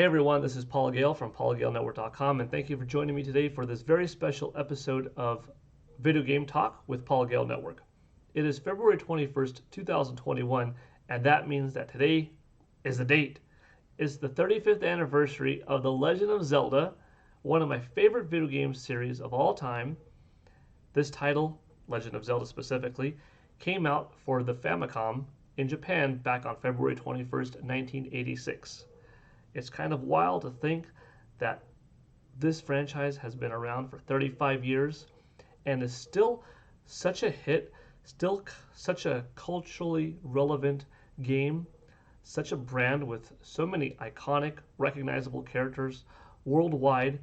everyone, this is Paul Gale from paulgalenetwork.com, and thank you for joining me today for this very special episode of Video Game Talk with Paul Gale Network. It is February 21st, 2021, and that means that today is the date. It's the 35th anniversary of The Legend of Zelda, one of my favorite video game series of all time. This title, Legend of Zelda specifically, came out for the Famicom in Japan back on February 21st, 1986. It's kind of wild to think that this franchise has been around for 35 years and is still such a hit, still such a culturally relevant game, such a brand with so many iconic, recognizable characters worldwide,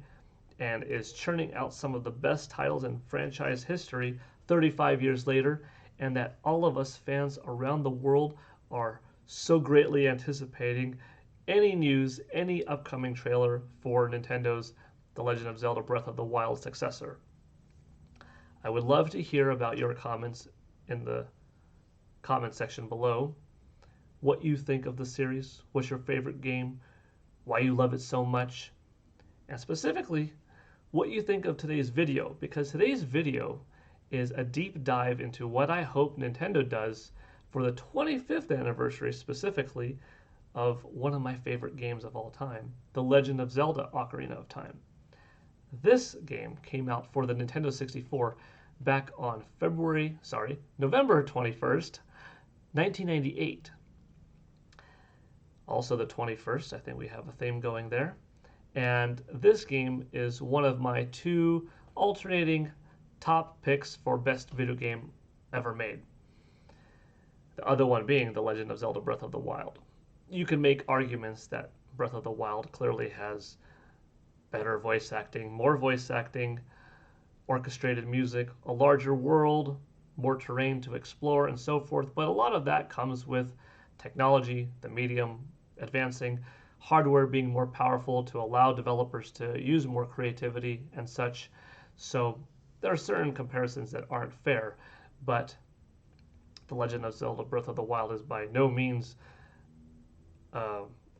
and is churning out some of the best titles in franchise history 35 years later, and that all of us fans around the world are so greatly anticipating any news, any upcoming trailer for Nintendo's The Legend of Zelda Breath of the Wild successor. I would love to hear about your comments in the comment section below. What you think of the series, what's your favorite game, why you love it so much, and specifically, what you think of today's video, because today's video is a deep dive into what I hope Nintendo does for the 25th anniversary specifically of one of my favorite games of all time, The Legend of Zelda: Ocarina of Time. This game came out for the Nintendo 64 back on November 21st, 1998. Also the 21st, I think we have a theme going there. And this game is one of my two alternating top picks for best video game ever made. The other one being The Legend of Zelda Breath of the Wild. You can make arguments that Breath of the Wild clearly has better voice acting, more voice acting, orchestrated music, a larger world, more terrain to explore, and so forth. But a lot of that comes with technology, the medium advancing, hardware being more powerful to allow developers to use more creativity and such. So there are certain comparisons that aren't fair, but The Legend of Zelda Breath of the Wild is by no means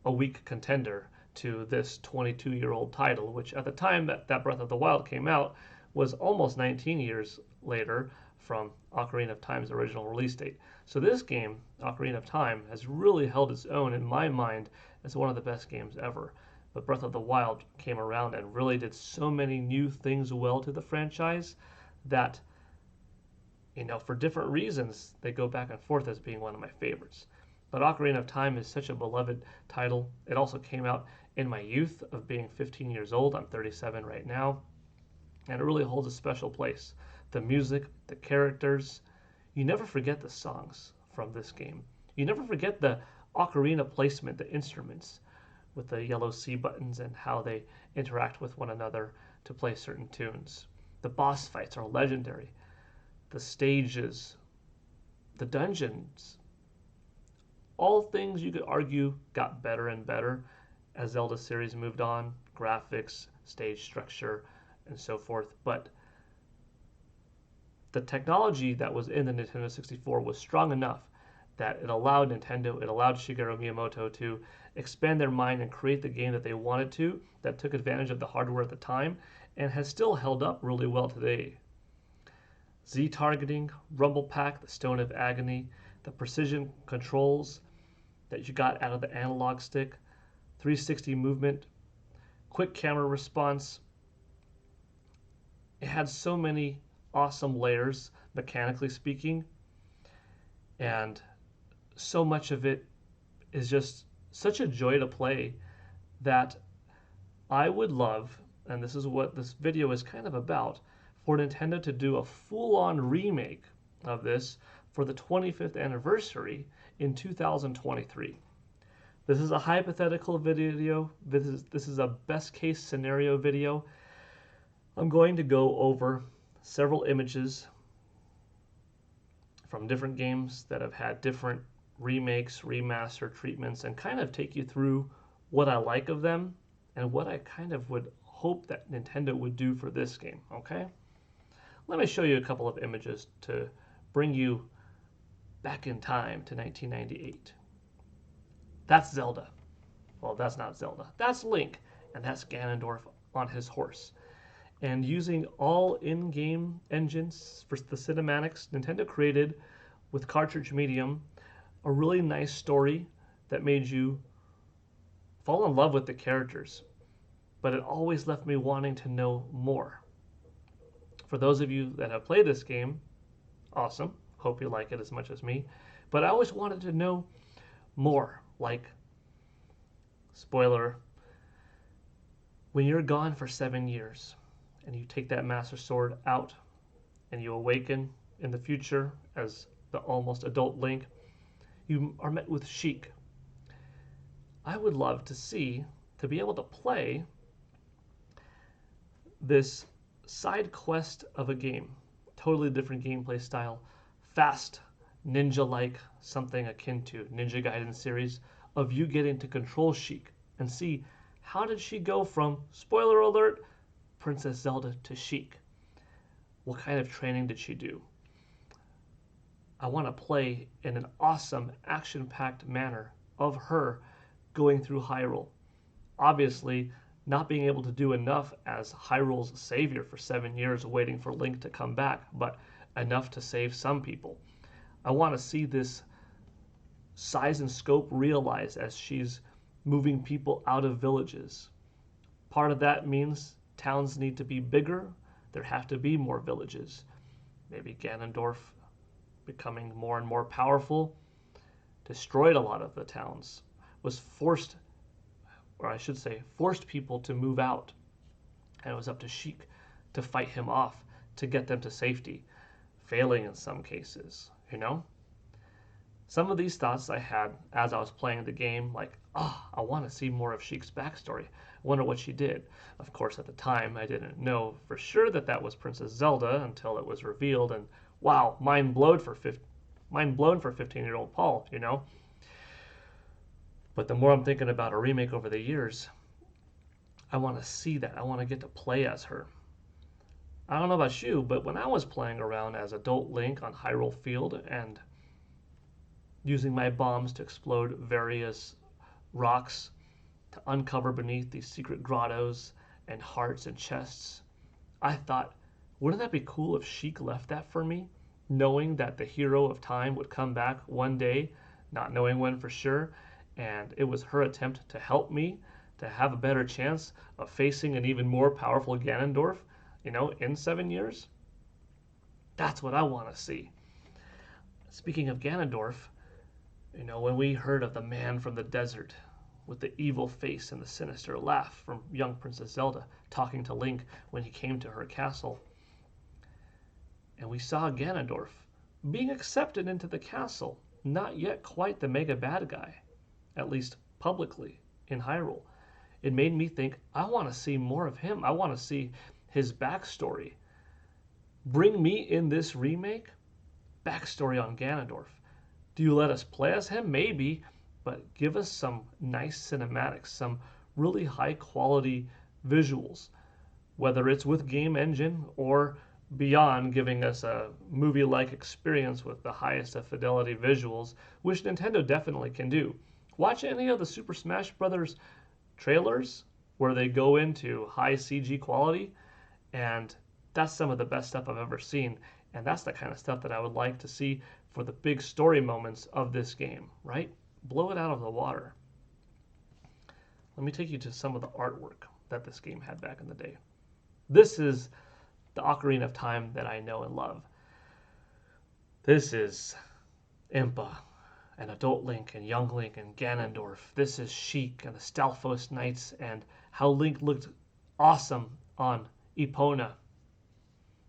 a weak contender to this 22-year-old title, which at the time that Breath of the Wild came out was almost 19 years later from Ocarina of Time's original release date. So this game, Ocarina of Time, has really held its own in my mind as one of the best games ever. But Breath of the Wild came around and really did so many new things well to the franchise that, for different reasons, they go back and forth as being one of my favorites. But Ocarina of Time is such a beloved title. It also came out in my youth of being 15 years old. I'm 37 right now. And it really holds a special place. The music, the characters, you never forget the songs from this game. You never forget the ocarina placement, the instruments with the yellow C buttons and how they interact with one another to play certain tunes. The boss fights are legendary. The stages, the dungeons, all things you could argue got better and better as Zelda series moved on, graphics, stage structure, and so forth. But the technology that was in the Nintendo 64 was strong enough that it allowed Nintendo, it allowed Shigeru Miyamoto to expand their mind and create the game that they wanted to, that took advantage of the hardware at the time, and has still held up really well today. Z-targeting, rumble pack, the Stone of Agony, the precision controls that you got out of the analog stick, 360 movement, quick camera response. It had so many awesome layers, mechanically speaking, and so much of it is just such a joy to play that I would love, and this is what this video is kind of about, for Nintendo to do a full-on remake of this for the 25th anniversary in 2023. This is a hypothetical video. This is a best case scenario video. I'm going to go over several images from different games that have had different remakes, remaster treatments, and kind of take you through what I like of them and what I kind of would hope that Nintendo would do for this game, okay? Let me show you a couple of images to bring you back in time to 1998. That's Zelda. well, that's not Zelda. That's Link, and that's Ganondorf on his horse. And using all in-game engines for the cinematics, Nintendo created with cartridge medium a really nice story that made you fall in love with the characters, but it always left me wanting to know more. For those of you that have played this game, awesome. Hope you like it as much as me. But I always wanted to know more. Like, spoiler, when you're gone for 7 years and you take that Master Sword out and you awaken in the future as the almost adult Link, you are met with Sheik. I would love to be able to play this side quest of a game, totally different gameplay style, fast, ninja-like, something akin to Ninja Gaiden series, of you getting to control Sheik and see how did she go from, spoiler alert, Princess Zelda to Sheik? What kind of training did she do? I want to play in an awesome, action-packed manner of her going through Hyrule. Obviously, not being able to do enough as Hyrule's savior for 7 years waiting for Link to come back, but enough to save some people. I want to see this size and scope realized as she's moving people out of villages. Part of that means towns need to be bigger. There have to be more villages. Maybe Ganondorf, becoming more and more powerful, destroyed a lot of the towns, was forced people to move out. And it was up to Sheik to fight him off, to get them to safety, failing in some cases, you know? Some of these thoughts I had as I was playing the game, like, I want to see more of Sheik's backstory. I wonder what she did. Of course, at the time, I didn't know for sure that was Princess Zelda until it was revealed, and wow, mind blown for 15-year-old Paul, you know? But the more I'm thinking about a remake over the years, I want to see that. I want to get to play as her. I don't know about you, but when I was playing around as adult Link on Hyrule Field and using my bombs to explode various rocks to uncover beneath these secret grottos and hearts and chests, I thought, wouldn't that be cool if Sheik left that for me? Knowing that the hero of time would come back one day, not knowing when for sure, and it was her attempt to help me to have a better chance of facing an even more powerful Ganondorf, in 7 years. That's what I want to see. Speaking of Ganondorf, when we heard of the man from the desert with the evil face and the sinister laugh from young Princess Zelda talking to Link when he came to her castle, and we saw Ganondorf being accepted into the castle, not yet quite the mega bad guy, at least publicly, in Hyrule. It made me think, I want to see more of him. I want to see his backstory. Bring me in this remake, backstory on Ganondorf. Do you let us play as him? Maybe, but give us some nice cinematics, some really high quality visuals, whether it's with game engine or beyond, giving us a movie-like experience with the highest of fidelity visuals, which Nintendo definitely can do. Watch any of the Super Smash Bros. Trailers where they go into high CG quality, and that's some of the best stuff I've ever seen, and that's the kind of stuff that I would like to see for the big story moments of this game, right? Blow it out of the water. Let me take you to some of the artwork that this game had back in the day. This is the Ocarina of Time that I know and love. This is Impa and Adult Link and Young Link and Ganondorf. This is Sheik and the Stalfos Knights and how Link looked awesome on Epona.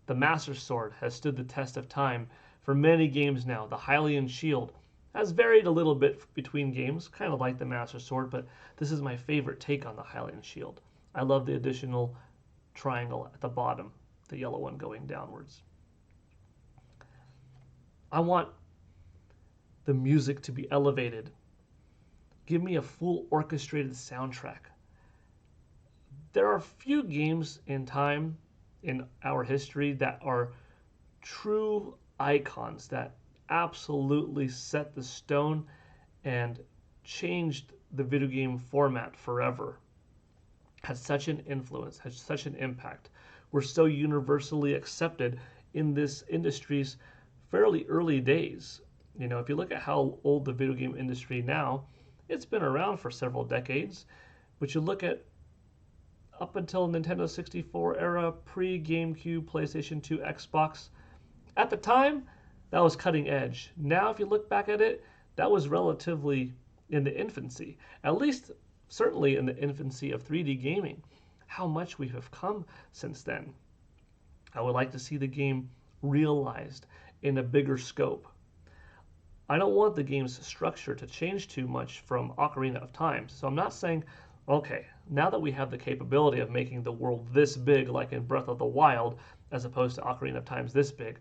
The Master Sword has stood the test of time for many games now. The Hylian Shield has varied a little bit between games, kind of like the Master Sword, but this is my favorite take on the Hylian Shield. I love the additional triangle at the bottom, the yellow one going downwards. I want the music to be elevated. Give me a full orchestrated soundtrack. There are few games in time in our history that are true icons that absolutely set the stone and changed the video game format forever, had such an influence, had such an impact. We're so universally accepted in this industry's fairly early days. You know, if you look at how old the video game industry now, it's been around for several decades, but you look at up until Nintendo 64 era, pre-GameCube, PlayStation 2, Xbox, at the time, that was cutting edge. Now, if you look back at it, that was relatively in the infancy. At least, certainly in the infancy of 3D gaming. How much we have come since then. I would like to see the game realized in a bigger scope. I don't want the game's structure to change too much from Ocarina of Time. So I'm not saying, okay, now that we have the capability of making the world this big, like in Breath of the Wild, as opposed to Ocarina of Time's this big,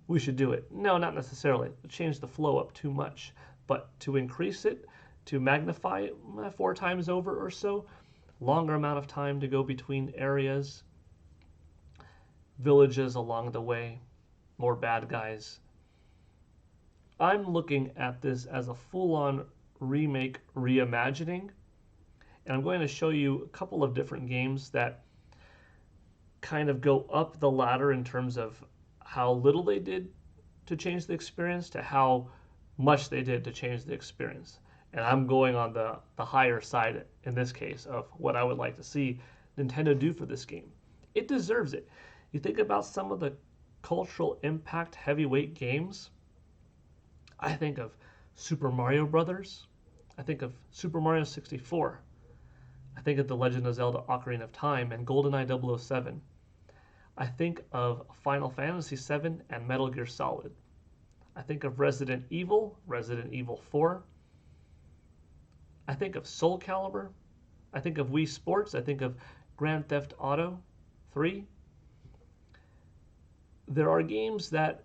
we should do it. No, not necessarily. Change the flow up too much. But to increase it, to magnify it 4 times over or so, longer amount of time to go between areas, villages along the way, more bad guys. I'm looking at this as a full-on remake reimagining, and I'm going to show you a couple of different games that kind of go up the ladder in terms of how little they did to change the experience to how much they did to change the experience. And I'm going on the higher side in this case of what I would like to see Nintendo do for this game. It deserves it. You think about some of the cultural impact heavyweight games. I think of Super Mario Brothers. I think of Super Mario 64. I think of The Legend of Zelda Ocarina of Time and GoldenEye 007. I think of Final Fantasy VII and Metal Gear Solid. I think of Resident Evil 4. I think of Soul Calibur. I think of Wii Sports. I think of Grand Theft Auto 3. There are games that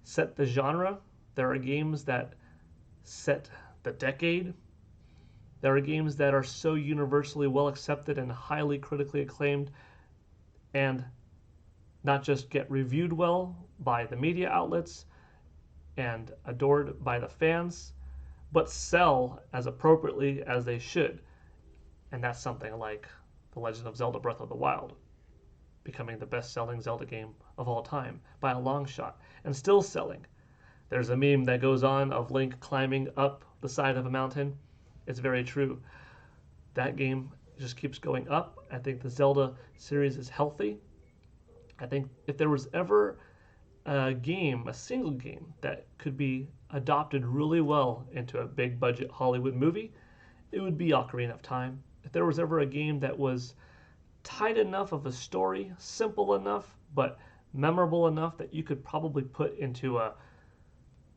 set the genre. There are games that set the decade. There are games that are so universally well accepted and highly critically acclaimed and not just get reviewed well by the media outlets and adored by the fans, but sell as appropriately as they should. And that's something like The Legend of Zelda Breath of the Wild, becoming the best-selling Zelda game of all time by a long shot, and still selling. There's a meme that goes on of Link climbing up the side of a mountain. It's very true. That game just keeps going up. I think the Zelda series is healthy. I think if there was ever a game, a single game, that could be adopted really well into a big budget Hollywood movie, it would be Ocarina of Time. If there was ever a game that was tight enough of a story, simple enough, but memorable enough that you could probably put into a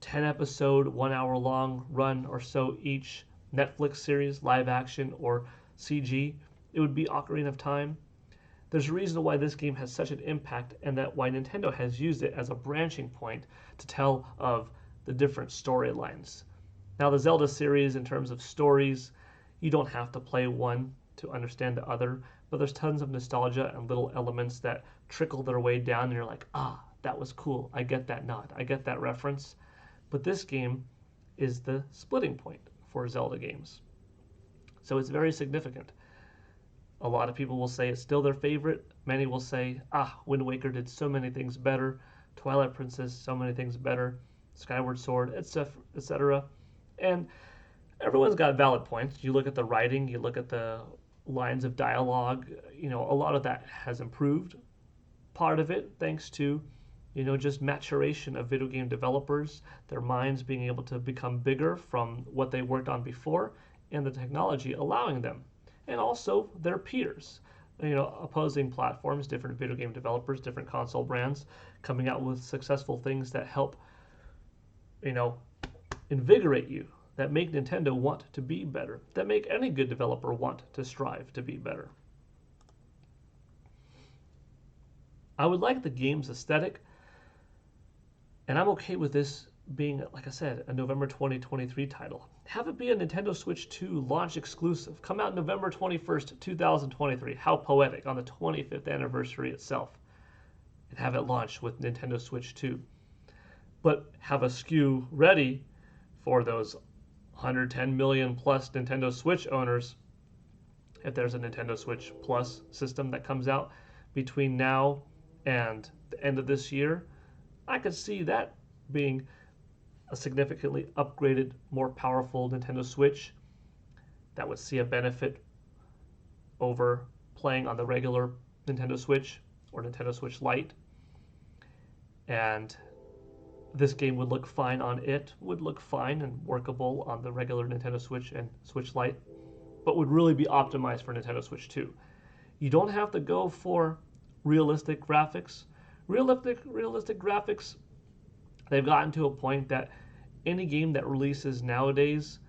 10-episode, 1-hour-long run or so each Netflix series, live action or CG, it would be Ocarina of Time. There's a reason why this game has such an impact and that why Nintendo has used it as a branching point to tell of the different storylines. Now the Zelda series, in terms of stories, you don't have to play one to understand the other, but there's tons of nostalgia and little elements that trickle their way down and you're like, ah, that was cool, I get that nod, I get that reference. But this game is the splitting point for Zelda games. So it's very significant. A lot of people will say it's still their favorite. Many will say, Wind Waker did so many things better. Twilight Princess, so many things better. Skyward Sword, etc. And everyone's got valid points. You look at the writing, you look at the lines of dialogue, a lot of that has improved. Part of it thanks to, just maturation of video game developers, their minds being able to become bigger from what they worked on before, and the technology allowing them. And also their peers, opposing platforms, different video game developers, different console brands, coming out with successful things that help, invigorate you, that make Nintendo want to be better, that make any good developer want to strive to be better. I would like the game's aesthetic, and I'm okay with this being, like I said, a November 2023 title. Have it be a Nintendo Switch 2 launch exclusive. Come out November 21st, 2023. How poetic, on the 25th anniversary itself. And have it launch with Nintendo Switch 2. But have a SKU ready for those 110 million plus Nintendo Switch owners, if there's a Nintendo Switch Plus system that comes out between now and the end of this year, I could see that being a significantly upgraded, more powerful Nintendo Switch that would see a benefit over playing on the regular Nintendo Switch or Nintendo Switch Lite. And this game would look fine on it, would look fine and workable on the regular Nintendo Switch and Switch Lite, but would really be optimized for Nintendo Switch 2. You don't have to go for realistic graphics. Realistic graphics, they've gotten to a point that any game that releases nowadays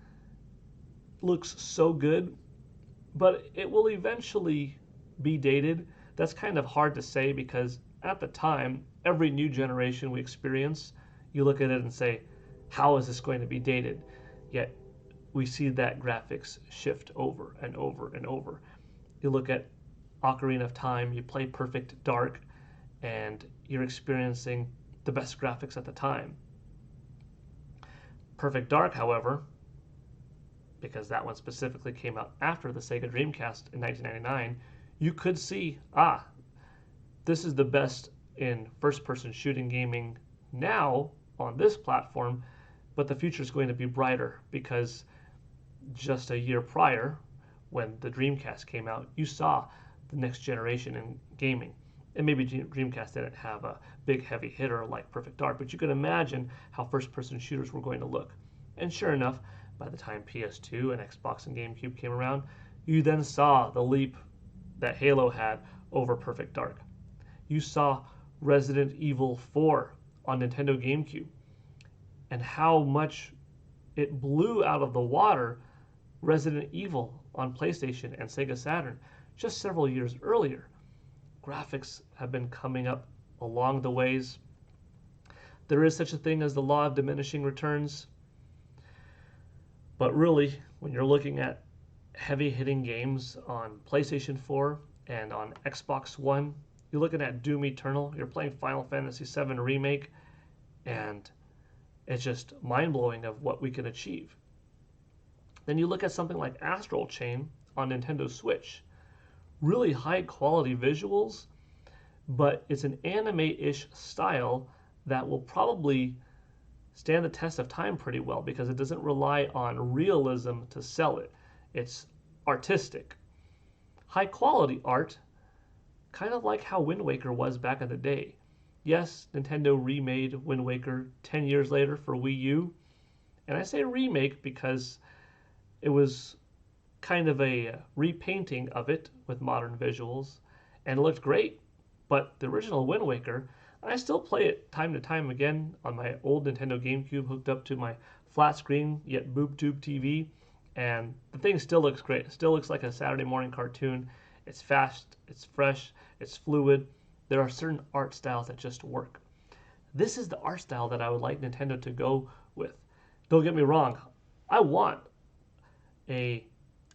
looks so good, but it will eventually be dated. That's kind of hard to say because at the time, every new generation we experience, you look at it and say, how is this going to be dated? Yet we see that graphics shift over and over and over. You look at Ocarina of Time, you play Perfect Dark, and you're experiencing the best graphics at the time. Perfect Dark, however, because that one specifically came out after the Sega Dreamcast in 1999, you could see, this is the best in first-person shooting gaming now on this platform, but the future is going to be brighter because just a year prior, when the Dreamcast came out, you saw the next generation in gaming. And maybe Dreamcast didn't have a big heavy hitter like Perfect Dark, but you can imagine how first-person shooters were going to look. And sure enough, by the time PS2 and Xbox and GameCube came around, you then saw the leap that Halo had over Perfect Dark. You saw Resident Evil 4 on Nintendo GameCube and how much it blew out of the water Resident Evil on PlayStation and Sega Saturn just several years earlier. Graphics have been coming up along the ways. There is such a thing as the law of diminishing returns. But really, when you're looking at heavy-hitting games on PlayStation 4 and on Xbox One, you're looking at Doom Eternal, you're playing Final Fantasy VII Remake, and it's just mind-blowing of what we can achieve. Then you look at something like Astral Chain on Nintendo Switch. Really high-quality visuals, but it's an anime-ish style that will probably stand the test of time pretty well because it doesn't rely on realism to sell it. It's artistic. High-quality art, kind of like how Wind Waker was back in the day. Yes, Nintendo remade Wind Waker 10 years later for Wii U. And I say remake because it was kind of a repainting of it with modern visuals, and it looked great. But the original Wind Waker, I still play it time to time again on my old Nintendo GameCube hooked up to my flat screen yet boob tube TV, and the thing still looks great. It still looks like a Saturday morning cartoon. It's fast, it's fresh, it's fluid. There are certain art styles that just work. This is the art style that I would like Nintendo to go with. Don't get me wrong, I want a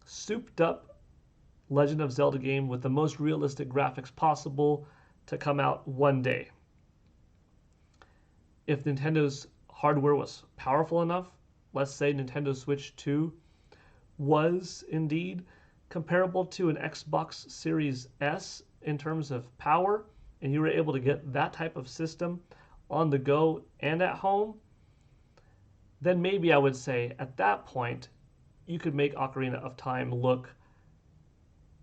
souped up Legend of Zelda game with the most realistic graphics possible to come out one day. If Nintendo's hardware was powerful enough, let's say Nintendo Switch 2 was indeed comparable to an Xbox Series S in terms of power, and you were able to get that type of system on the go and at home, then maybe I would say at that point you could make Ocarina of Time look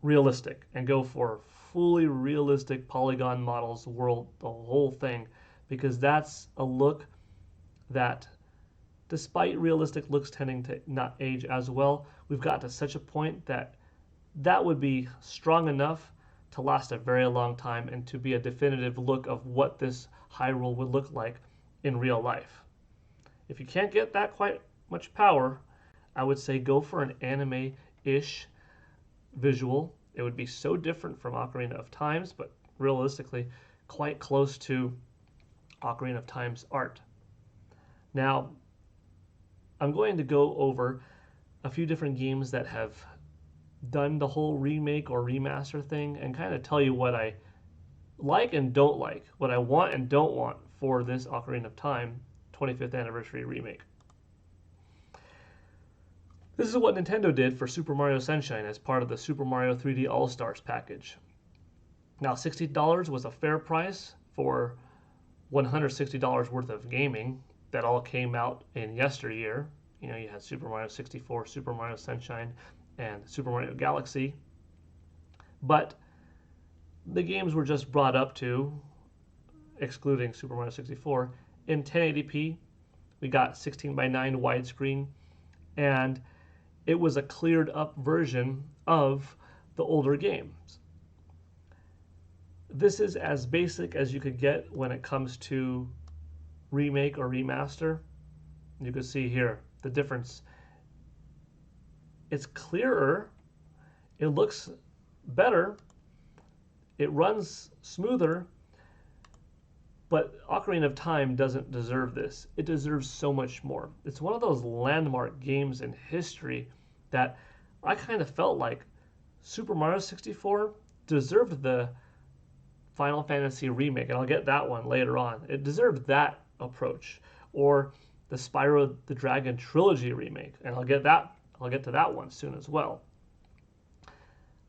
realistic and go for fully realistic polygon models, world, the whole thing, because that's a look that, despite realistic looks tending to not age as well, we've got to such a point that that would be strong enough to last a very long time and to be a definitive look of what this Hyrule would look like in real life. If you can't get that quite much power, I would say go for an anime-ish visual. It would be so different from Ocarina of Time's, but realistically quite close to Ocarina of Time's art. Now, I'm going to go over a few different games that have done the whole remake or remaster thing and kind of tell you what I like and don't like, what I want and don't want for this Ocarina of Time 25th Anniversary Remake. This is what Nintendo did for Super Mario Sunshine as part of the Super Mario 3D All-Stars package. Now, $60 was a fair price for $160 worth of gaming that all came out in yesteryear. You know, you had Super Mario 64, Super Mario Sunshine, and Super Mario Galaxy. But the games were just brought up to, excluding Super Mario 64, in 1080p. We got 16:9 widescreen, and it was a cleared up version of the older games. This is as basic as you could get when it comes to remake or remaster. You can see here the difference. It's clearer, it looks better, it runs smoother, but Ocarina of Time doesn't deserve this. It deserves so much more. It's one of those landmark games in history that I kind of felt like Super Mario 64 deserved the Final Fantasy remake, and I'll get that one later on. It deserved that approach. Or the Spyro the Dragon Trilogy remake, and I'll get to that one soon as well.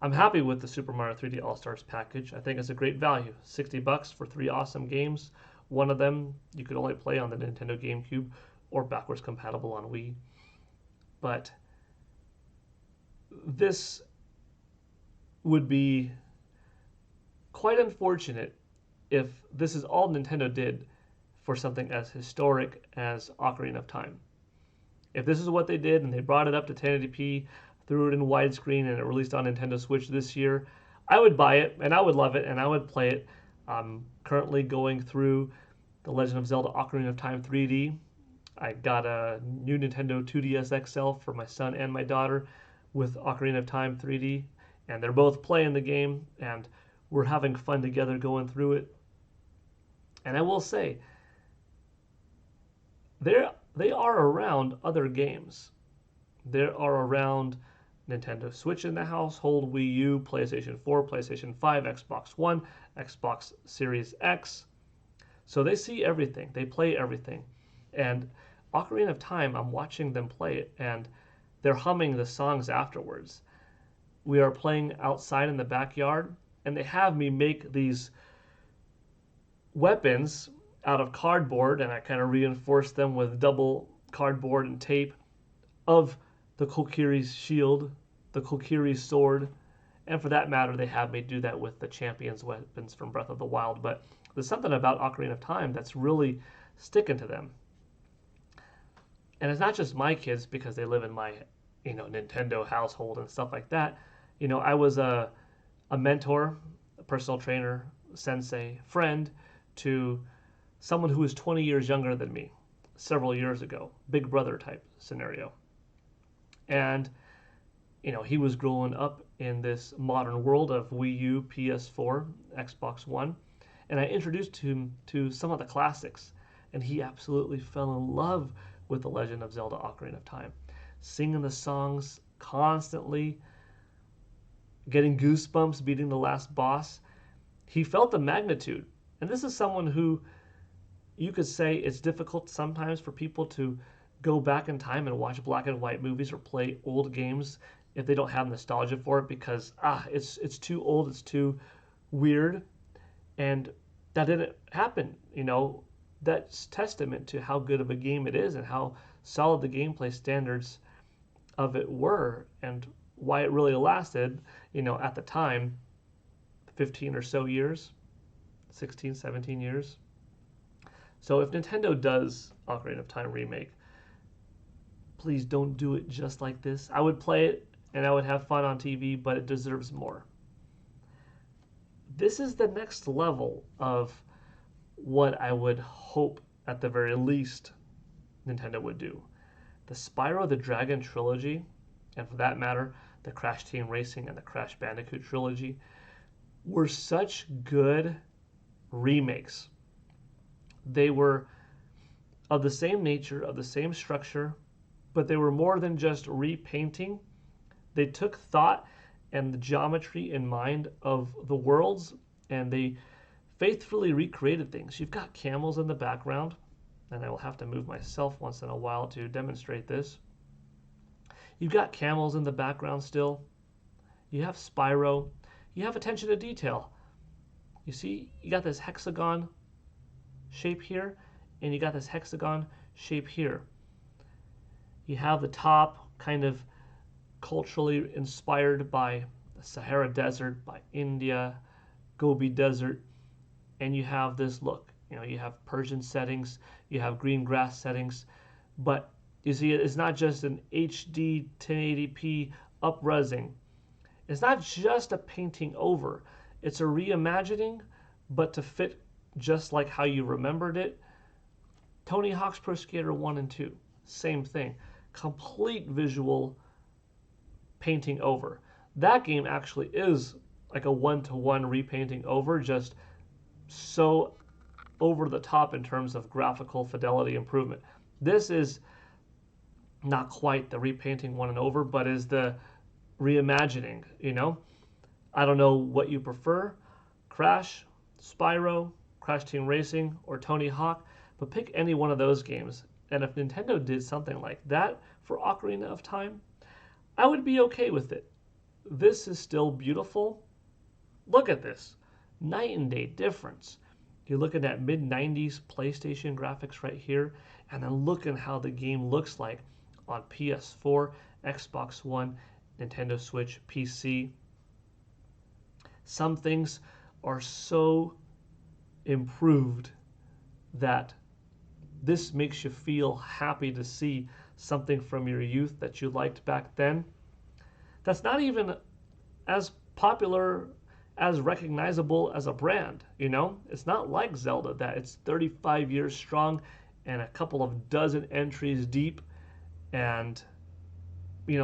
I'm happy with the Super Mario 3D All-Stars package. I think it's a great value. $60 for 3 awesome games. One of them you could only play on the Nintendo GameCube or backwards compatible on Wii. But this would be quite unfortunate if this is all Nintendo did for something as historic as Ocarina of Time. If this is what they did and they brought it up to 1080p, threw it in widescreen, and it released on Nintendo Switch this year, I would buy it and I would love it and I would play it. I'm currently going through the Legend of Zelda Ocarina of Time 3D. I got a new Nintendo 2DS XL for my son and my daughter with Ocarina of Time 3D, and they're both playing the game and we're having fun together going through it. And I will say, they are around other games. They are around Nintendo Switch in the household, Wii U, PlayStation 4, PlayStation 5, Xbox One, Xbox Series X. So they see everything. They play everything. And Ocarina of Time, I'm watching them play it, and they're humming the songs afterwards. We are playing outside in the backyard, and they have me make these weapons out of cardboard, and I kind of reinforce them with double cardboard and tape of the Kokiri's shield, the Kokiri's sword, and for that matter, they have me do that with the champion's weapons from Breath of the Wild. But there's something about Ocarina of Time that's really sticking to them. And it's not just my kids because they live in my, Nintendo household and stuff like that. I was a mentor, a personal trainer, sensei, friend to someone who was 20 years younger than me several years ago, big brother type scenario. And, he was growing up in this modern world of Wii U, PS4, Xbox One. And I introduced him to some of the classics. And he absolutely fell in love with The Legend of Zelda Ocarina of Time. Singing the songs constantly, getting goosebumps, beating the last boss. He felt the magnitude. And this is someone who you could say it's difficult sometimes for people to go back in time and watch black and white movies or play old games if they don't have nostalgia for it because it's too old, it's too weird. And that didn't happen, That's testament to how good of a game it is and how solid the gameplay standards of it were and why it really lasted, at the time, 15 or so years, 16, 17 years. So if Nintendo does Ocarina of Time remake, please don't do it just like this. I would play it and I would have fun on TV, but it deserves more. This is the next level of what I would hope, at the very least, Nintendo would do. The Spyro the Dragon trilogy, and for that matter, the Crash Team Racing and the Crash Bandicoot trilogy, were such good remakes. They were of the same nature, of the same structure, but they were more than just repainting. They took thought and the geometry in mind of the worlds, and they faithfully recreated things. You've got camels in the background, and I will have to move myself once in a while to demonstrate this. You've got camels in the background still. You have Spyro. You have attention to detail. You see, you got this hexagon shape here, and you got this hexagon shape here. You have the top kind of culturally inspired by the Sahara Desert, by India, Gobi Desert, and you have this look. You have Persian settings, you have green grass settings, but you see, it's not just an HD 1080p up-resing. It's not just a painting over. It's a reimagining, but to fit just like how you remembered it. Tony Hawk's Pro Skater 1 and 2, same thing. Complete visual painting over. That game actually is like a one-to-one repainting over, just so over the top in terms of graphical fidelity improvement. This is not quite the repainting one and over, but is the reimagining, I don't know what you prefer, Crash, Spyro, Crash Team Racing, or Tony Hawk, but pick any one of those games. And if Nintendo did something like that for Ocarina of Time, I would be okay with it. This is still beautiful. Look at this. Night and day difference. You're looking at mid-90s PlayStation graphics right here, and then look at how the game looks like on PS4, Xbox One, Nintendo Switch, PC. Some things are so improved that this makes you feel happy to see something from your youth that you liked back then. That's not even as popular, as recognizable as a brand, It's not like Zelda that it's 35 years strong and a couple of dozen entries deep and,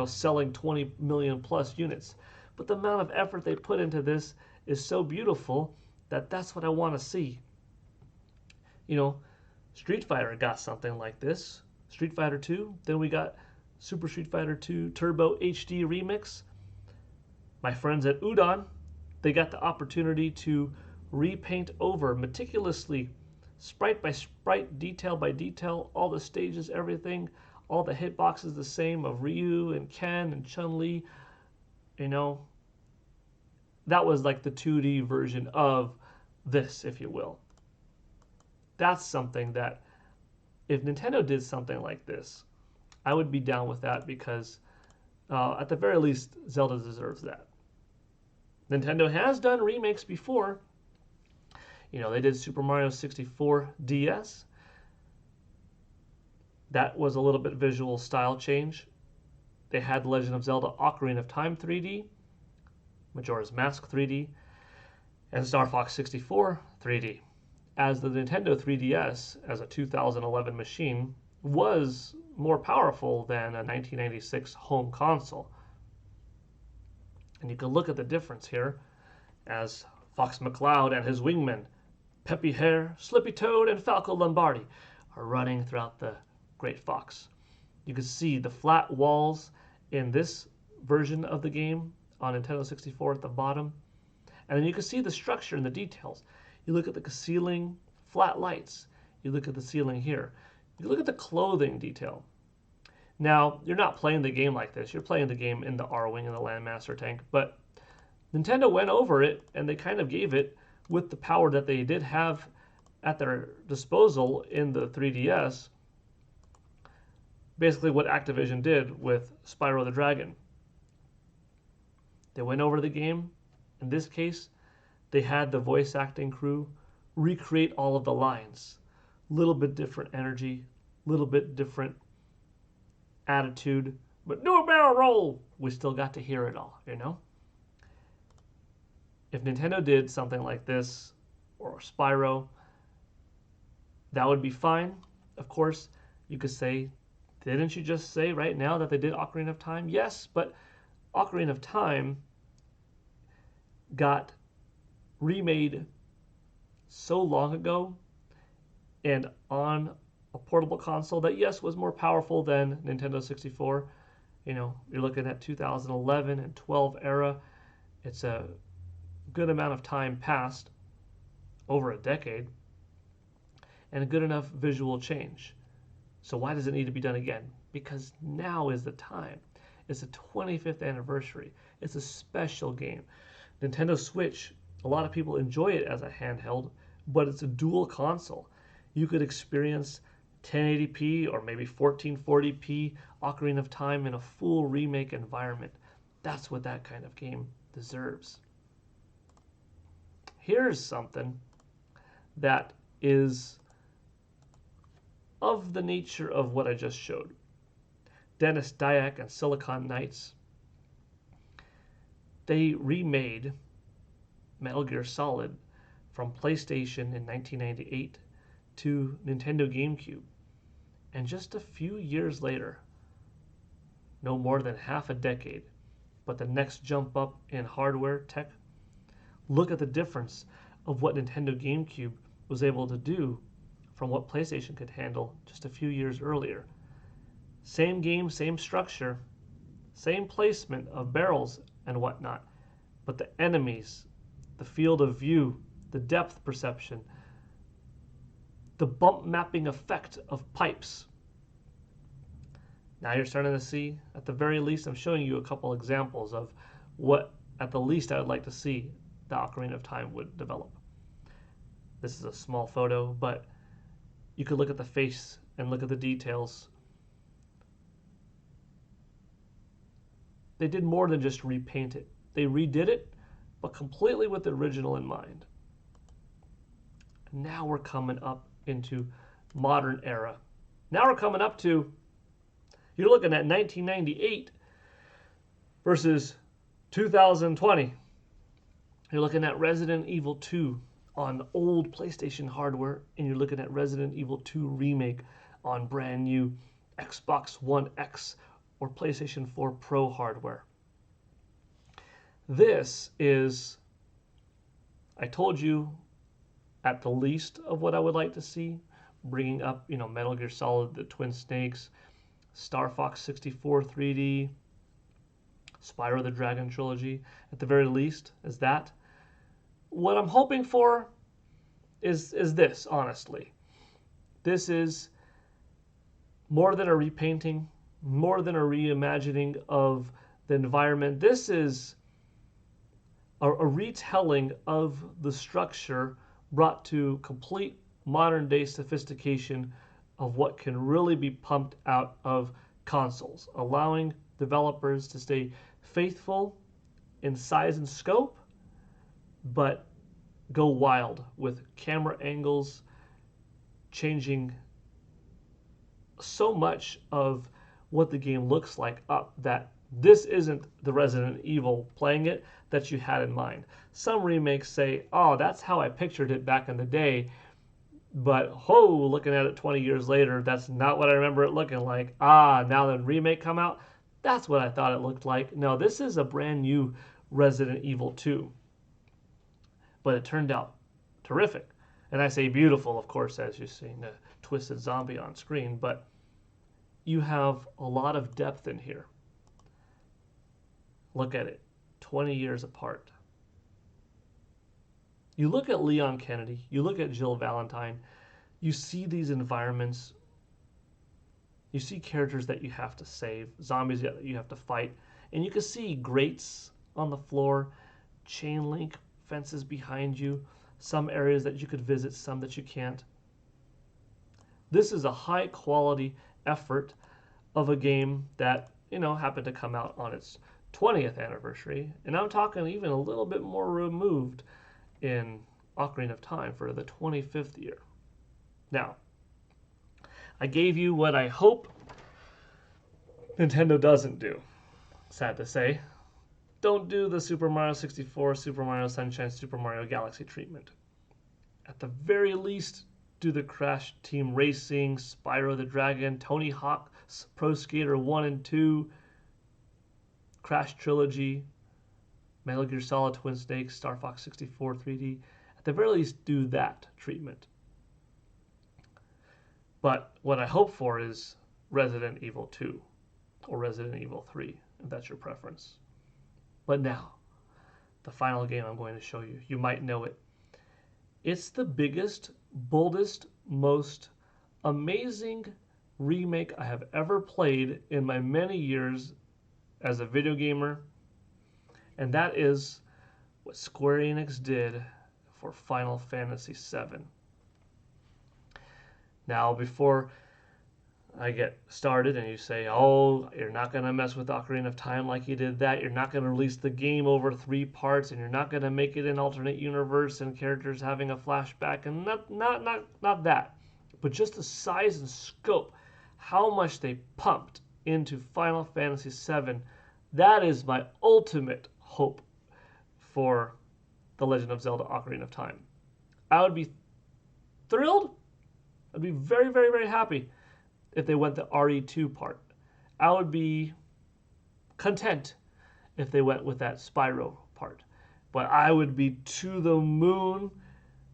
selling 20 million plus units. But the amount of effort they put into this is so beautiful that that's what I want to see. Street Fighter got something like this. Street Fighter 2. Then we got Super Street Fighter 2 Turbo HD Remix. My friends at Udon, they got the opportunity to repaint over meticulously, sprite by sprite, detail by detail, all the stages, everything, all the hitboxes the same of Ryu and Ken and Chun-Li. That was like the 2D version of this, if you will. That's something that, if Nintendo did something like this, I would be down with that because, at the very least, Zelda deserves that. Nintendo has done remakes before. They did Super Mario 64 DS. That was a little bit visual style change. They had Legend of Zelda Ocarina of Time 3D, Majora's Mask 3D, and Star Fox 64 3D. As the Nintendo 3DS, as a 2011 machine, was more powerful than a 1996 home console. And you can look at the difference here as Fox McCloud and his wingmen, Peppy Hare, Slippy Toad, and Falco Lombardi are running throughout the Great Fox. You can see the flat walls in this version of the game on Nintendo 64 at the bottom. And then you can see the structure and the details. You look at the ceiling, flat lights. You look at the ceiling here. You look at the clothing detail. Now, you're not playing the game like this. You're playing the game in the R-Wing and the Landmaster tank. But Nintendo went over it, and they kind of gave it with the power that they did have at their disposal in the 3DS. Basically what Activision did with Spyro the Dragon. They went over the game. In this case, they had the voice acting crew recreate all of the lines. Little bit different energy, little bit different attitude, but do a barrel roll. We still got to hear it all, If Nintendo did something like this, or Spyro, that would be fine. Of course, you could say, didn't you just say right now that they did Ocarina of Time? Yes, but Ocarina of Time got remade so long ago and on a portable console that, yes, was more powerful than Nintendo 64. You're looking at 2011 and 12 era. It's a good amount of time passed, over a decade, and a good enough visual change. So why does it need to be done again? Because now is the time. It's the 25th anniversary. It's a special game. Nintendo Switch, a lot of people enjoy it as a handheld, but it's a dual console. You could experience 1080p or maybe 1440p Ocarina of Time in a full remake environment. That's what that kind of game deserves. Here's something that is of the nature of what I just showed. Dennis Dyack and Silicon Knights, they remade Metal Gear Solid from PlayStation in 1998 to Nintendo GameCube. And just a few years later, no more than half a decade, but the next jump up in hardware tech, look at the difference of what Nintendo GameCube was able to do from what PlayStation could handle just a few years earlier. Same game, same structure, same placement of barrels and whatnot, but the enemies, the field of view, the depth perception, the bump mapping effect of pipes. Now you're starting to see, at the very least, I'm showing you a couple examples of what, at the least, I would like to see the Ocarina of Time would develop. This is a small photo, but you could look at the face and look at the details. They did more than just repaint it. They redid it, but completely with the original in mind. Now we're coming up into modern era. Now we're coming up to, you're looking at 1998 versus 2020. You're looking at Resident Evil 2 on old PlayStation hardware, and you're looking at Resident Evil 2 Remake on brand new Xbox One X or PlayStation 4 Pro hardware. This is, I told you, at the least of what I would like to see, bringing up, Metal Gear Solid, the Twin Snakes, Star Fox 64 3D, Spyro the Dragon Trilogy, at the very least, is that. What I'm hoping for is this, honestly. This is more than a repainting, more than a reimagining of the environment. This is a retelling of the structure brought to complete modern day sophistication of what can really be pumped out of consoles, allowing developers to stay faithful in size and scope, but go wild with camera angles, changing so much of what the game looks like up that this isn't the Resident Evil playing it that you had in mind. Some remakes say, oh, that's how I pictured it back in the day, but looking at it 20 years later, that's not what I remember it looking like. Now the remake come out, that's what I thought it looked like. No, this is a brand new Resident Evil 2. But it turned out terrific. And I say beautiful, of course, as you're seeing the twisted zombie on screen, but you have a lot of depth in here. Look at it, 20 years apart. You look at Leon Kennedy, you look at Jill Valentine, you see these environments, you see characters that you have to save, zombies that you have to fight, and you can see grates on the floor, chain link fences behind you, some areas that you could visit, some that you can't. This is a high quality effort of a game that, happened to come out on its 20th anniversary, and I'm talking even a little bit more removed in Ocarina of Time for the 25th year. Now, I gave you what I hope Nintendo doesn't do. Sad to say. Don't do the Super Mario 64, Super Mario Sunshine, Super Mario Galaxy treatment. At the very least, do the Crash Team Racing, Spyro the Dragon, Tony Hawk's Pro Skater 1 and 2, Crash Trilogy, Metal Gear Solid Twin Snakes, Star Fox 64 3D. At the very least, do that treatment. But what I hope for is Resident Evil 2 or Resident Evil 3, if that's your preference. But now, the final game I'm going to show you. You might know it. It's the biggest, boldest, most amazing remake I have ever played in my many years as a video gamer, and that is what Square Enix did for Final Fantasy VII. Now, before I get started and you say, oh, you're not going to mess with Ocarina of Time like you did that, you're not going to release the game over 3 parts, and you're not going to make it an alternate universe and characters having a flashback, and not that, but just the size and scope, how much they pumped into Final Fantasy VII, that is my ultimate hope for The Legend of Zelda Ocarina of Time. I would be thrilled. I'd be very, very, very happy if they went the RE2 part. I would be content if they went with that Spyro part. But I would be to the moon,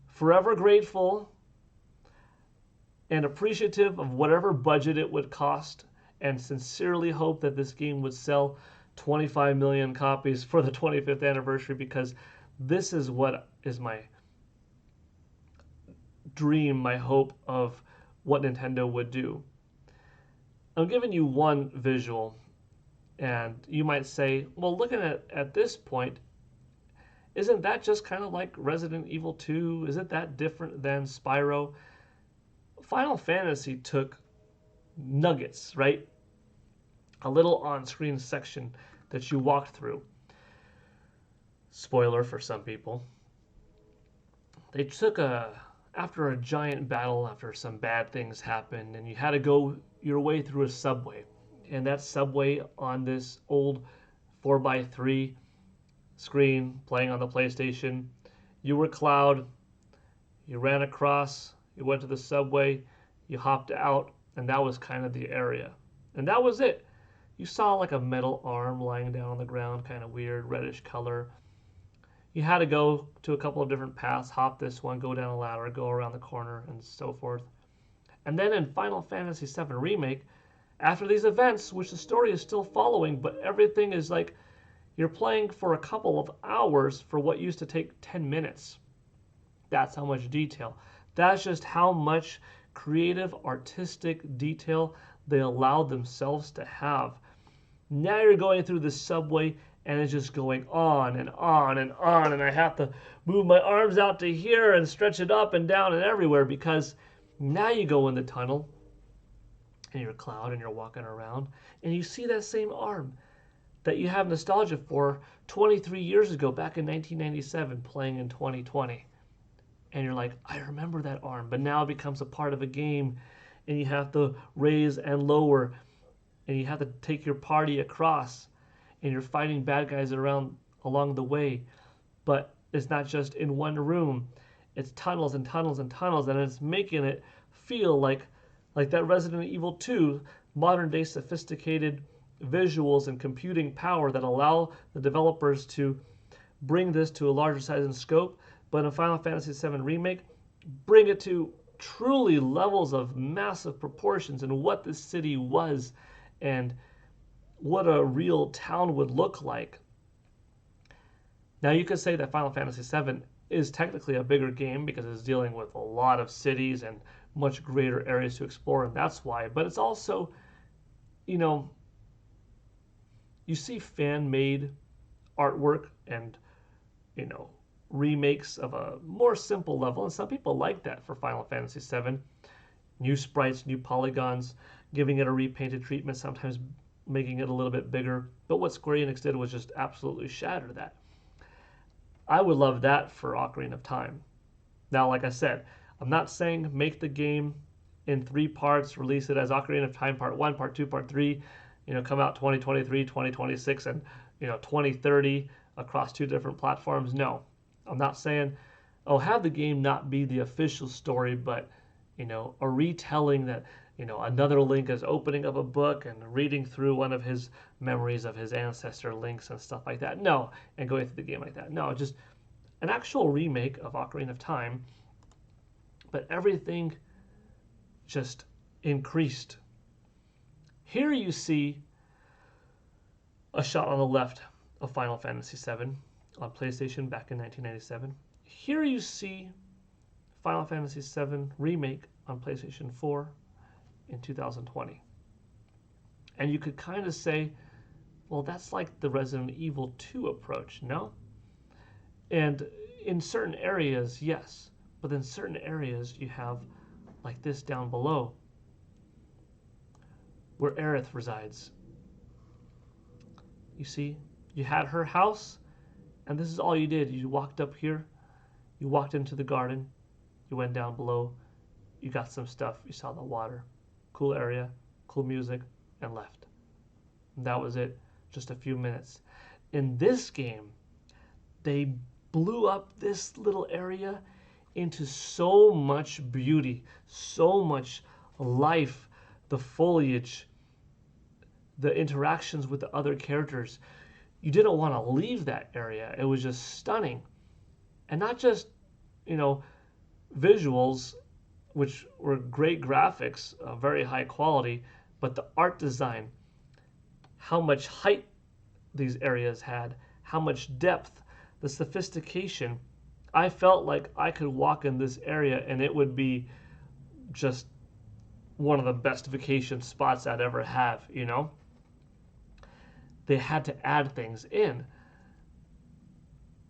forever grateful, and appreciative of whatever budget it would cost, and sincerely hope that this game would sell 25 million copies for the 25th anniversary, because this is what is my dream, my hope of what Nintendo would do. I'm giving you one visual, and you might say, well, looking at this point, isn't that just kind of like Resident Evil 2? Isn't that different than Spyro? Final Fantasy took nuggets, right? A little on-screen section that you walked through. Spoiler for some people. They took after a giant battle, after some bad things happened, and you had to go your way through a subway. And that subway on this old 4x3 screen playing on the PlayStation, you were Cloud, you ran across, you went to the subway, you hopped out, and that was kind of the area. And that was it. You saw like a metal arm lying down on the ground, kind of weird, reddish color. You had to go to a couple of different paths, hop this one, go down a ladder, go around the corner, and so forth. And then in Final Fantasy VII Remake, after these events, which the story is still following, but everything is like you're playing for a couple of hours for what used to take 10 minutes. That's how much detail. That's just how much creative, artistic detail they allowed themselves to have. Now you're going through this subway, and it's just going on and on and on, and I have to move my arms out to here and stretch it up and down and everywhere, because now you go in the tunnel and you're Cloud and you're walking around and you see that same arm that you have nostalgia for 23 years ago, back in 1997, playing in 2020. And you're like, I remember that arm, but now it becomes a part of a game, and you have to raise and lower, and you have to take your party across, and you're fighting bad guys around along the way. But it's not just in one room. It's tunnels and tunnels and tunnels, and it's making it feel like that Resident Evil 2 modern day sophisticated visuals and computing power that allow the developers to bring this to a larger size and scope. But in Final Fantasy VII Remake, bring it to truly levels of massive proportions and what this city was and what a real town would look like. Now you could say that Final Fantasy VII is technically a bigger game because it's dealing with a lot of cities and much greater areas to explore, and that's why. But it's also, you see fan-made artwork and, remakes of a more simple level, and some people like that for Final Fantasy VII. New sprites, new polygons, giving it a repainted treatment, sometimes making it a little bit bigger. But what Square Enix did was just absolutely shatter that. I would love that for Ocarina of Time. Now, like I said, I'm not saying make the game in 3 parts, release it as Ocarina of Time Part 1, Part 2, Part 3, come out 2023, 2026, and 2030 across 2 different platforms. No, I'm not saying, have the game not be the official story, but a retelling that another Link is opening up a book and reading through one of his memories of his ancestor Links and stuff like that. No, and going through the game like that. No, just an actual remake of Ocarina of Time, but everything just increased. Here you see a shot on the left of Final Fantasy VII on PlayStation back in 1997. Here you see Final Fantasy VII Remake on PlayStation 4 in 2020. And you could kind of say, Well, that's like the Resident Evil 2 approach, no? And in certain areas, yes. But in certain areas, you have like this down below, where Aerith resides. You see, you had her house, and this is all you did. You walked up here, you walked into the garden, you went down below, you got some stuff, you saw the water, cool area, cool music, and left. And that was it, just a few minutes. In this game, they blew up this little area into so much beauty, so much life, the foliage, the interactions with the other characters. You didn't want to leave that area. It was just stunning. And not just, visuals, which were great graphics, very high quality, but the art design, how much height these areas had, how much depth, the sophistication. I felt like I could walk in this area and it would be just one of the best vacation spots I'd ever have, They had to add things in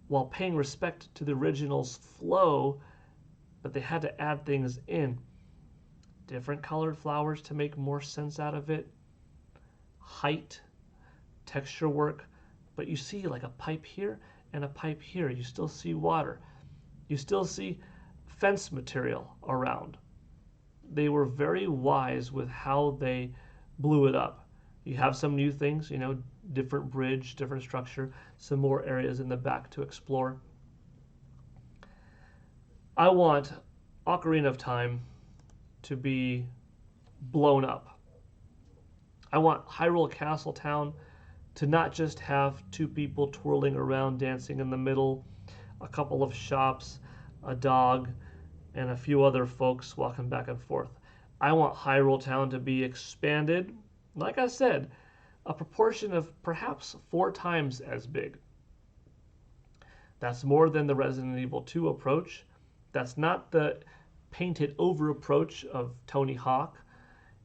while paying respect to the original's flow, but they had to add things in. Different colored flowers to make more sense out of it. Height, texture work, but you see like a pipe here and a pipe here. You still see water. You still see fence material around. They were very wise with how they blew it up. You have some new things, different bridge, different structure, some more areas in the back to explore. I want Ocarina of Time to be blown up. I want Hyrule Castle Town to not just have two people twirling around, dancing in the middle, a couple of shops, a dog, and a few other folks walking back and forth. I want Hyrule Town to be expanded, like I said, a proportion of perhaps 4 times as big. That's more than the Resident Evil 2 approach. That's not the painted over approach of Tony Hawk.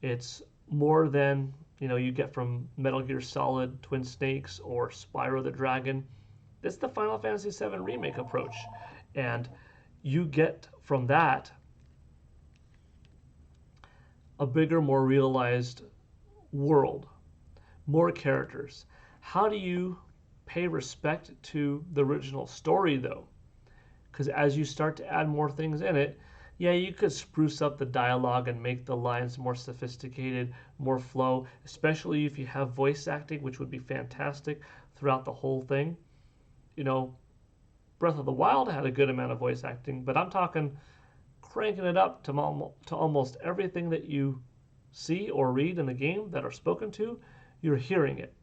It's more than you get from Metal Gear Solid, Twin Snakes, or Spyro the Dragon. It's the Final Fantasy VII Remake approach. And you get from that a bigger, more realized world, more characters. How do you pay respect to the original story, though? Because as you start to add more things in it, yeah, you could spruce up the dialogue and make the lines more sophisticated, more flow, especially if you have voice acting, which would be fantastic throughout the whole thing. Breath of the Wild had a good amount of voice acting, but I'm talking cranking it up to almost everything that you see or read in the game that are spoken to, you're hearing it.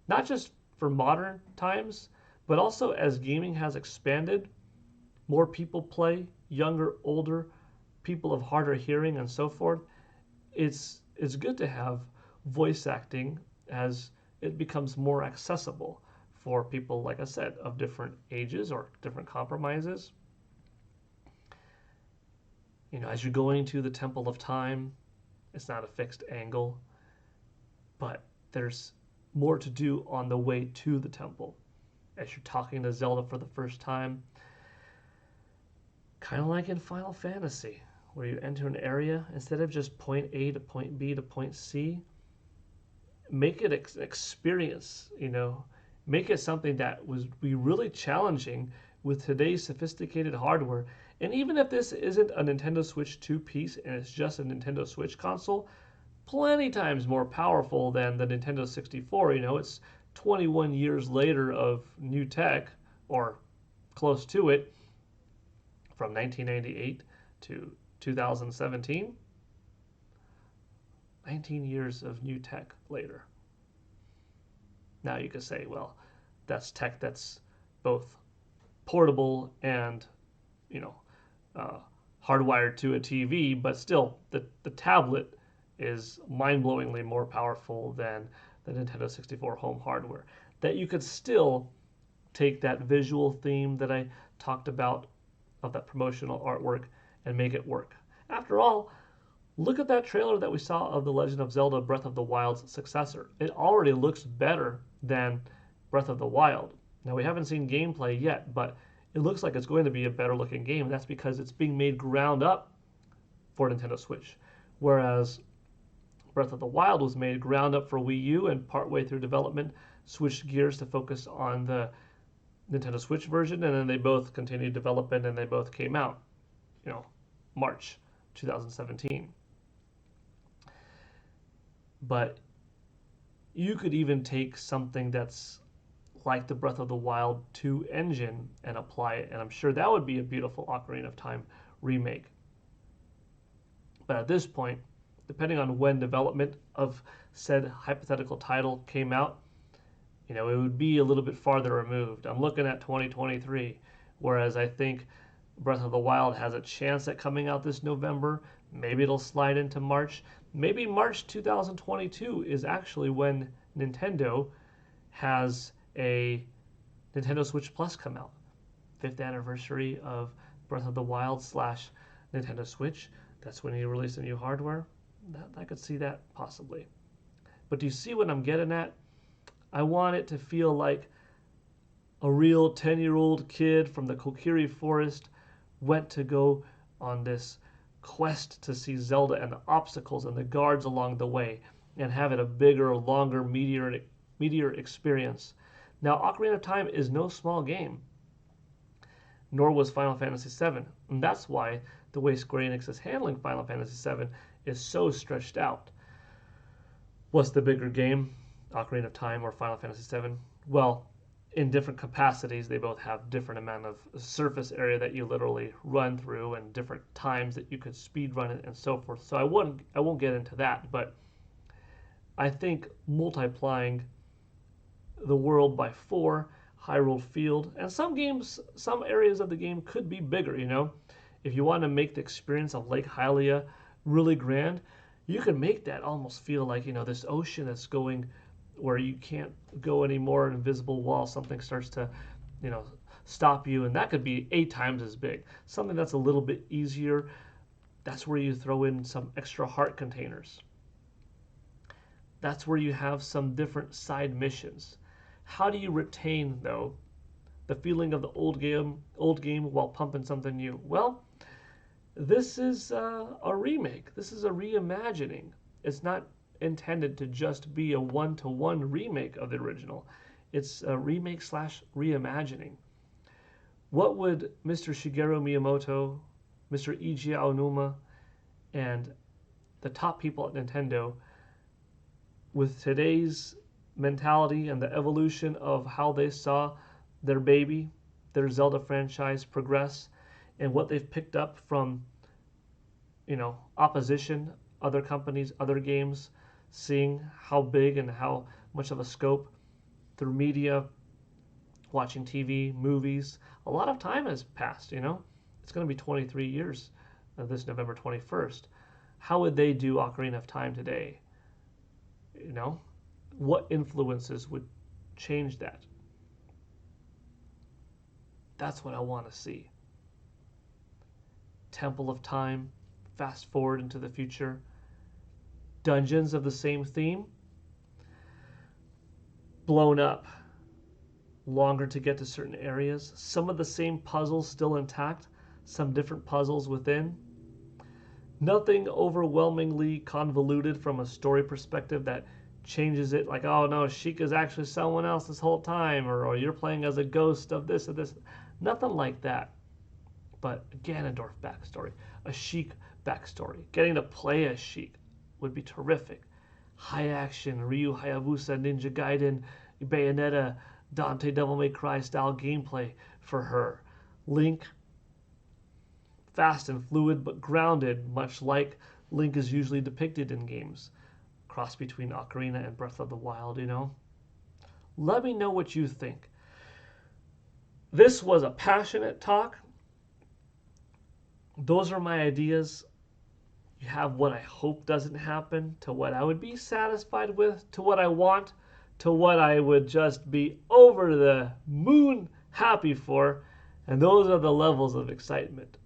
Not just for modern times, but also as gaming has expanded, more people play, younger, older, people of harder hearing, and so forth. It's good to have voice acting as it becomes more accessible for people, like I said, of different ages or different compromises. As you're going to the Temple of Time, it's not a fixed angle, but there's more to do on the way to the temple. As you're talking to Zelda for the first time, kind of like in Final Fantasy, where you enter an area, instead of just point A to point B to point C, make it an experience, Make it something that would be really challenging with today's sophisticated hardware. And even if this isn't a Nintendo Switch 2 piece and it's just a Nintendo Switch console, plenty times more powerful than the Nintendo 64. It's 21 years later of new tech, or close to it, from 1998 to 2017. 19 years of new tech later. Now you could say, well, that's tech that's both portable and, hardwired to a TV, but still, the tablet is mind-blowingly more powerful than the Nintendo 64 home hardware. That you could still take that visual theme that I talked about of that promotional artwork and make it work. After all, Look at that trailer that we saw of The Legend of Zelda Breath of the Wild's successor. It already looks better than Breath of the Wild. Now, we haven't seen gameplay yet, but it looks like it's going to be a better looking game. That's because it's being made ground up for Nintendo Switch. Whereas Breath of the Wild was made ground up for Wii U and partway through development switched gears to focus on the Nintendo Switch version, and then they both continued development and they both came out, March 2017. But you could even take something that's like the Breath of the Wild 2 engine and apply it, and I'm sure that would be a beautiful Ocarina of Time remake. But at this point, depending on when development of said hypothetical title came out, it would be a little bit farther removed. I'm looking at 2023, whereas I think Breath of the Wild has a chance at coming out this November. Maybe it'll slide into March. Maybe March 2022 is actually when Nintendo has a Nintendo Switch Plus come out. 5th anniversary of Breath of the Wild / Nintendo Switch. That's when you release the new hardware. I could see that possibly. But do you see what I'm getting at? I want it to feel like a real 10-year-old kid from the Kokiri Forest went to go on this quest to see Zelda and the obstacles and the guards along the way and have it a bigger, longer, meatier experience. Now, Ocarina of Time is no small game, nor was Final Fantasy VII. And that's why the way Square Enix is handling Final Fantasy VII is so stretched out. What's the bigger game, Ocarina of Time or Final Fantasy VII? Well, in different capacities, they both have different amount of surface area that you literally run through and different times that you could speed run it and so forth. So I won't get into that, but I think multiplying the world by 4, Hyrule Field, and some areas of the game could be bigger, If you want to make the experience of Lake Hylia really grand, you can make that almost feel like, this ocean that's going where you can't go anymore, an invisible wall, something starts to, stop you, and that could be 8 times as big. Something that's a little bit easier, that's where you throw in some extra heart containers. That's where you have some different side missions. How do you retain, though, the feeling of the old game while pumping something new? Well, this is a remake. This is a reimagining. It's not intended to just be a one-to-one remake of the original. It's a remake / reimagining. What would Mr. Shigeru Miyamoto, Mr. Eiji Aonuma, and the top people at Nintendo, with today's mentality and the evolution of how they saw their baby, their Zelda franchise progress, and what they've picked up from, opposition, other companies, other games, seeing how big and how much of a scope through media, watching TV, movies. A lot of time has passed, It's going to be 23 years this November 21st. How would they do Ocarina of Time today? What influences would change that? That's what I want to see. Temple of Time, fast forward into the future. Dungeons of the same theme, blown up, longer to get to certain areas. Some of the same puzzles still intact, some different puzzles within. Nothing overwhelmingly convoluted from a story perspective that changes it, like, oh no, Sheik is actually someone else this whole time, or you're playing as a ghost of this or this. Nothing like that. But a Ganondorf backstory, a Sheik backstory, getting to play as Sheik would be terrific. High action, Ryu Hayabusa, Ninja Gaiden, Bayonetta, Dante Devil May Cry style gameplay for her. Link, fast and fluid but grounded, much like Link is usually depicted in games. Cross between Ocarina and Breath of the Wild, Let me know what you think. This was a passionate talk. Those are my ideas. You have what I hope doesn't happen, to what I would be satisfied with, to what I want, to what I would just be over the moon happy for, and those are the levels of excitement.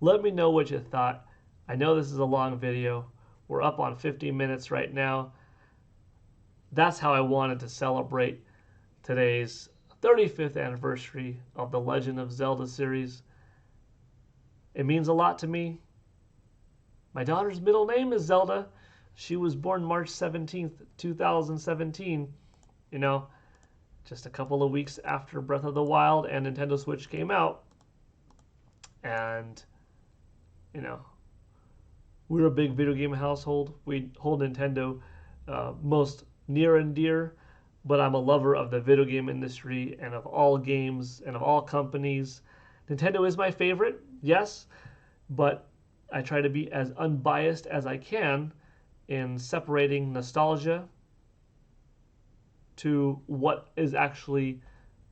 Let me know what you thought. I know this is a long video. We're up on 50 minutes right now. That's how I wanted to celebrate today's 35th anniversary of the Legend of Zelda series. It means a lot to me. My daughter's middle name is Zelda. She was born March 17th, 2017. You know, just a couple of weeks after Breath of the Wild and Nintendo Switch came out. And, you know, we're a big video game household. We hold Nintendo most near and dear, but I'm a lover of the video game industry and of all games and of all companies. Nintendo is my favorite, yes, but I try to be as unbiased as I can in separating nostalgia to what is actually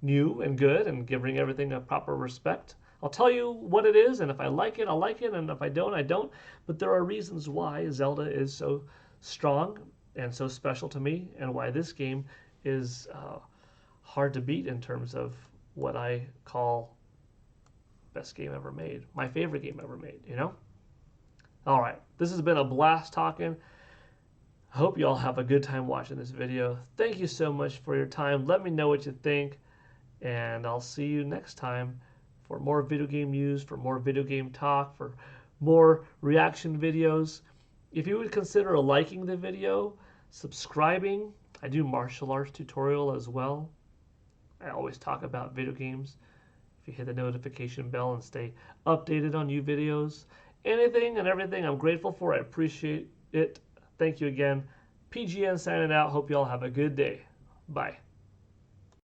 new and good and giving everything a proper respect. I'll tell you what it is, and if I like it, I'll like it, and if I don't, I don't. But there are reasons why Zelda is so strong and so special to me, and why this game is hard to beat in terms of what I call best game ever made, my favorite game ever made, you know? All right, this has been a blast talking. I hope you all have a good time watching this video. Thank you so much for your time. Let me know what you think, and I'll see you next time for more video game news, for more video game talk, for more reaction videos. If you would consider liking the video, subscribing. I do martial arts tutorial as well. I always talk about video games. If you hit the notification bell and stay updated on new videos, anything and everything I'm grateful for, I appreciate it. Thank you again. PGN signing out. Hope you all have a good day. Bye.